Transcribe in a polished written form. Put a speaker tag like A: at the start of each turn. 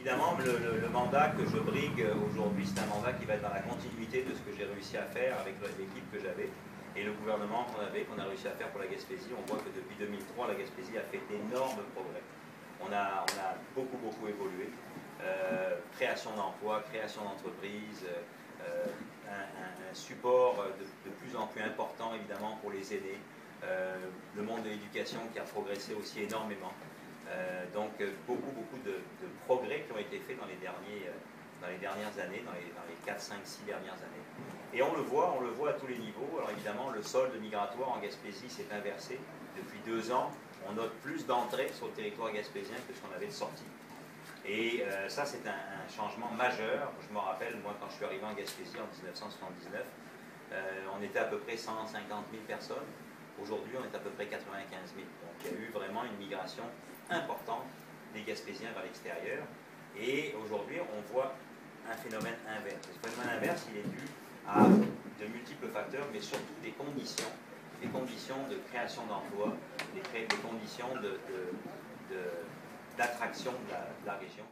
A: Évidemment, le mandat que je brigue aujourd'hui, c'est un mandat qui va être dans la continuité de ce que j'ai réussi à faire avec l'équipe que j'avais et le gouvernement qu'on a réussi à faire pour la Gaspésie. On voit que depuis 2003, la Gaspésie a fait d'énormes progrès. On a beaucoup évolué. Création d'emplois, création d'entreprises, un support de plus en plus important évidemment pour les aînés. Le monde de l'éducation qui a progressé aussi énormément. Donc beaucoup de progrès qui ont été faits dans les dernières années, dans les 4, 5, 6 dernières années. Et on le voit à tous les niveaux. Alors évidemment, le solde migratoire en Gaspésie s'est inversé. Depuis 2 ans, on note plus d'entrées sur le territoire gaspésien que ce qu'on avait de sorties. Et ça, c'est un changement majeur. Je me rappelle, moi, quand je suis arrivé en Gaspésie en 1979, on était à peu près 150 000 personnes. Aujourd'hui, on est à peu près 95 000. Donc, il y a eu vraiment une migration importante des Gaspésiens vers l'extérieur. Et aujourd'hui, on voit un phénomène inverse. Ce phénomène inverse, il est dû à de multiples facteurs, mais surtout des conditions de création d'emplois, des conditions d'attraction de la région.